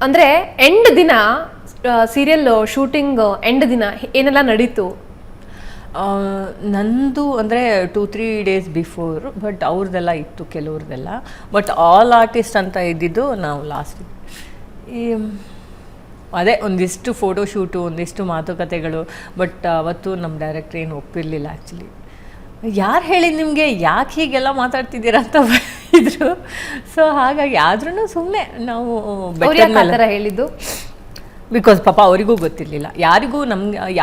ಅಂದರೆ ಎಂಡ್ ದಿನ serial shooting end ದಿನ ಏನೆಲ್ಲ ನಡೀತು? ನಂದು ಅಂದರೆ 2-3 ಡೇಸ್ ಬಿಫೋರ್, ಬಟ್ ಅವ್ರದ್ದೆಲ್ಲ ಇತ್ತು ಕೆಲವ್ರದ್ದೆಲ್ಲ. ಬಟ್ ಆಲ್ ಆರ್ಟಿಸ್ಟ್ ಅಂತ ಇದ್ದಿದ್ದು ನಾವು ಲಾಸ್ಟ್. ಈ ಅದೇ ಒಂದಿಷ್ಟು ಫೋಟೋಶೂಟು, ಒಂದಿಷ್ಟು ಮಾತುಕತೆಗಳು. ಬಟ್ ಅವತ್ತು ನಮ್ಮ ಡೈರೆಕ್ಟ್ರ್ ಏನು ಒಪ್ಪಿರಲಿಲ್ಲ ಆ್ಯಕ್ಚುಲಿ. ಯಾರು ಹೇಳಿದ್ದು ನಿಮಗೆ, ಯಾಕೆ ಹೀಗೆಲ್ಲ ಮಾತಾಡ್ತಿದ್ದೀರಾ ಅಂತ ಇದ್ರು. ಸೊ ಹಾಗಾಗಿ ಆದ್ರೂ ಸುಮ್ಮನೆ ನಾವು ಹೇಳಿದ್ದು, ಬಿಕಾಸ್ ಪಾಪ ಅವರಿಗೂ ಗೊತ್ತಿರಲಿಲ್ಲ,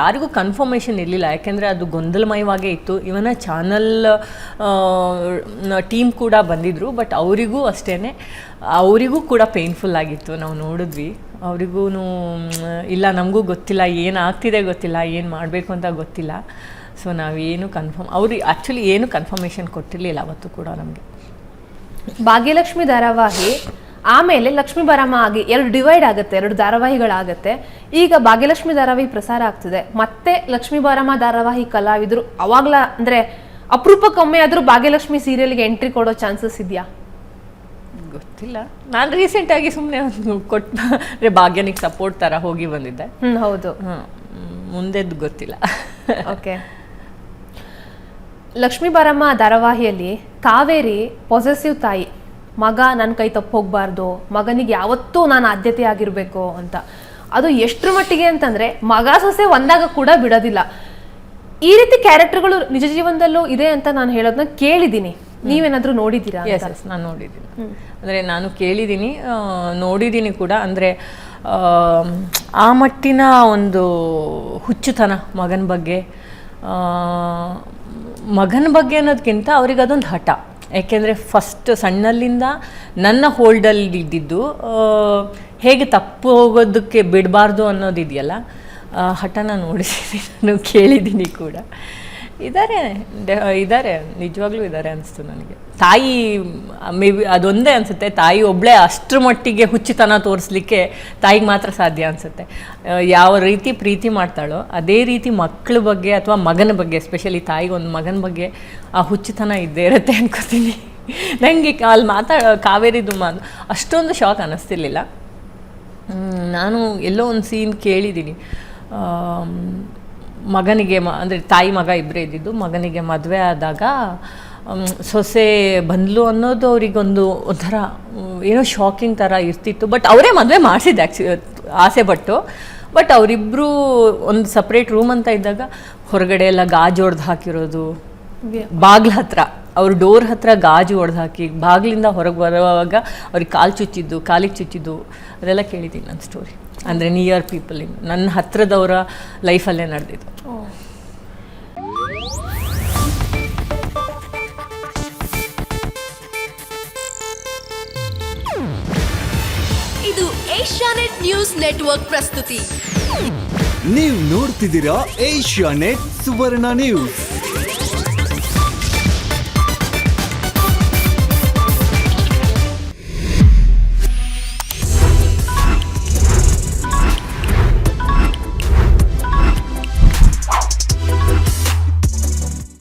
ಯಾರಿಗೂ ಕನ್ಫರ್ಮೇಷನ್ ಇರಲಿಲ್ಲ. ಯಾಕೆಂದರೆ ಅದು ಗೊಂದಲಮಯವಾಗೇ ಇತ್ತು. ಇವನ ಚಾನಲ್ ಟೀಮ್ ಕೂಡ ಬಂದಿದ್ದರು, ಬಟ್ ಅವರಿಗೂ ಅಷ್ಟೇ, ಅವರಿಗೂ ಕೂಡ ಪೇನ್ಫುಲ್ ಆಗಿತ್ತು. ನಾವು ನೋಡಿದ್ವಿ, ಅವರಿಗೂ ಇಲ್ಲ ನಮಗೂ ಗೊತ್ತಿಲ್ಲ, ಏನು ಆಗ್ತಿದೆ ಗೊತ್ತಿಲ್ಲ, ಏನು ಮಾಡಬೇಕು ಅಂತ ಗೊತ್ತಿಲ್ಲ. ಸೊ ನಾವೇನು ಅವ್ರಿಗೆ ಆ್ಯಕ್ಚುಲಿ ಏನು ಕನ್ಫರ್ಮೇಷನ್ ಕೊಟ್ಟಿರಲಿಲ್ಲ ಅವತ್ತು ಕೂಡ ನಮಗೆ. ಭಾಗ್ಯಲಕ್ಷ್ಮಿ ಧಾರಾವಾಹಿ ಆಮೇಲೆ ಲಕ್ಷ್ಮೀ ಬಾರಮ್ಮ ಆಗಿ 2 ಡಿವೈಡ್ ಆಗುತ್ತೆ, 2 ಧಾರಾವಾಹಿಗಳಾಗುತ್ತೆ. ಈಗ ಭಾಗ್ಯಲಕ್ಷ್ಮಿ ಧಾರಾವಾಹಿ ಪ್ರಸಾರ ಆಗ್ತಿದೆ, ಮತ್ತೆ ಲಕ್ಷ್ಮೀ ಬಾರಮ್ಮ ಧಾರಾವಾಹಿ ಕಲಾವಿದರು ಅವಾಗ್ಲ ಅಂದರೆ ಅಪರೂಪಕ್ಕೊಮ್ಮೆ ಆದರೂ ಭಾಗ್ಯಲಕ್ಷ್ಮಿ ಸೀರಿಯಲ್ಗೆ ಎಂಟ್ರಿ ಕೊಡೋ ಚಾನ್ಸಸ್ ಇದೆಯಾ? ಗೊತ್ತಿಲ್ಲ. ನಾನು ರೀಸೆಂಟಾಗಿ ಸುಮ್ಮನೆ ಕೊಟ್ಟು ಭಾಗ್ಯನಿಗೆ ಸಪೋರ್ಟ್ ಥರ ಹೋಗಿ ಬಂದಿದ್ದೆ. ಹೌದು. ಮುಂದೆದ್ದು ಗೊತ್ತಿಲ್ಲ. ಓಕೆ. ಲಕ್ಷ್ಮೀ ಬಾರಮ್ಮ ಧಾರಾವಾಹಿಯಲ್ಲಿ ಕಾವೇರಿ ಪಾಸೆಸಿವ್ ತಾಯಿ, ಮಗ ನನ್ನ ಕೈ ತಪ್ಪು ಹೋಗಬಾರ್ದು, ಮಗನಿಗೆ ಯಾವತ್ತೂ ನಾನು ಆದ್ಯತೆ ಆಗಿರಬೇಕು ಅಂತ. ಅದು ಎಷ್ಟರ ಮಟ್ಟಿಗೆ ಅಂತಂದರೆ ಮಗ ಸೊಸೆ ಒಂದಾಗ ಕೂಡ ಬಿಡೋದಿಲ್ಲ. ಈ ರೀತಿ ಕ್ಯಾರೆಕ್ಟರ್ಗಳು ನಿಜ ಜೀವನದಲ್ಲೂ ಇದೆ ಅಂತ ನಾನು ಹೇಳೋದನ್ನ ಕೇಳಿದ್ದೀನಿ. ನೀವೇನಾದರೂ ನೋಡಿದ್ದೀರಾ? ಎಸ್, ನಾನು ನೋಡಿದ್ದೀನಿ. ಅಂದರೆ ನಾನು ಕೇಳಿದ್ದೀನಿ, ನೋಡಿದ್ದೀನಿ ಕೂಡ. ಅಂದರೆ ಆ ಮಟ್ಟಿನ ಒಂದು ಹುಚ್ಚುತನ ಮಗನ ಬಗ್ಗೆ ಅನ್ನೋದಕ್ಕಿಂತ ಅವ್ರಿಗೆ ಅದೊಂದು ಹಠ. ಯಾಕೆಂದರೆ ಫಸ್ಟ್ ಸಣ್ಣಲ್ಲಿಂದ ನನ್ನ ಹೋಲ್ಡಲ್ಲಿ ಇದ್ದಿದ್ದು ಹೇಗೆ ತಪ್ಪು ಹೋಗೋದಕ್ಕೆ ಬಿಡಬಾರ್ದು ಅನ್ನೋದಿದೆಯಲ್ಲ, ಹಠನ ನೋಡಿದ್ದೀನಿ, ನಾನು ಕೇಳಿದ್ದೀನಿ ಕೂಡ. ಇದ್ದಾರೆ ನಿಜವಾಗ್ಲೂ ಇದ್ದಾರೆ ಅನಿಸ್ತು ನನಗೆ. ತಾಯಿ ಮೇ ಬಿ ಅದೊಂದೇ ಅನಿಸುತ್ತೆ, ತಾಯಿ ಒಬ್ಬಳೇ ಅಷ್ಟರ ಮಟ್ಟಿಗೆ ಹುಚ್ಚುತನ ತೋರಿಸ್ಲಿಕ್ಕೆ ತಾಯಿಗೆ ಮಾತ್ರ ಸಾಧ್ಯ ಅನಿಸುತ್ತೆ. ಯಾವ ರೀತಿ ಪ್ರೀತಿ ಮಾಡ್ತಾಳೋ ಅದೇ ರೀತಿ ಮಕ್ಕಳ ಬಗ್ಗೆ ಅಥವಾ ಮಗನ ಬಗ್ಗೆ, ಎಸ್ಪೆಷಲಿ ತಾಯಿಗೆ ಒಂದು ಮಗನ ಬಗ್ಗೆ ಆ ಹುಚ್ಚುತನ ಇದ್ದೇ ಇರುತ್ತೆ ಅನ್ಕೋತೀನಿ. ನನಗೆ ಅಲ್ಲಿ ಕಾವೇರಿದು ಅಷ್ಟೊಂದು ಶಾಕ್ ಅನ್ನಿಸ್ತಿರ್ಲಿಲ್ಲ. ನಾನು ಎಲ್ಲೋ ಒಂದು ಸೀನ್ ಕೇಳಿದ್ದೀನಿ, ಮಗನಿಗೆ ಅಂದರೆ ತಾಯಿ ಮಗ ಇಬ್ಬರೇ ಇದ್ದಿದ್ದು, ಮಗನಿಗೆ ಮದುವೆ ಆದಾಗ ಸೊಸೆ ಬಂದ್ಲು ಅನ್ನೋದು ಅವರಿಗೊಂದು ಒಂಥರ ಏನೋ ಶಾಕಿಂಗ್ ಥರ ಇರ್ತಿತ್ತು. ಬಟ್ ಅವರೇ ಮದುವೆ ಮಾಡಿಸಿದ್ದು ಆಸೆ ಪಟ್ಟು. ಬಟ್ ಅವರಿಬ್ಬರು ಒಂದು ಸಪ್ರೇಟ್ ರೂಮ್ ಅಂತ ಇದ್ದಾಗ ಹೊರಗಡೆ ಎಲ್ಲ ಗಾಜು ಹೊಡೆದು ಹಾಕಿರೋದು, ಬಾಗ್ಲ ಹತ್ರ ಅವ್ರ ಡೋರ್ ಹತ್ರ ಗಾಜು ಹೊಡೆದು ಹಾಕಿ ಬಾಗಿಲಿಂದ ಹೊರಗೆ ಬರುವಾಗ ಅವ್ರಿಗೆ ಕಾಲಿಗೆ ಚುಚ್ಚಿದ್ದು ಅದೆಲ್ಲ ಕೇಳಿದ್ದೀನಿ ನನ್ನ ಸ್ಟೋರಿ. ಅಂದರೆ ನಿಯರ್ ಪೀಪಲ್, ನನ್ನ ಹತ್ರದವರ ಲೈಫಲ್ಲೇ ನಡೆದಿದ್ದು. ಇದು ಏಷ್ಯಾನೆಟ್ ನ್ಯೂಸ್ ನೆಟ್ವರ್ಕ್ ಪ್ರಸ್ತುತಿ. ನೀವು ನೋಡ್ತಿದ್ದೀರಾ ಏಷ್ಯಾನೆಟ್ ಸುವರ್ಣ ನ್ಯೂಸ್.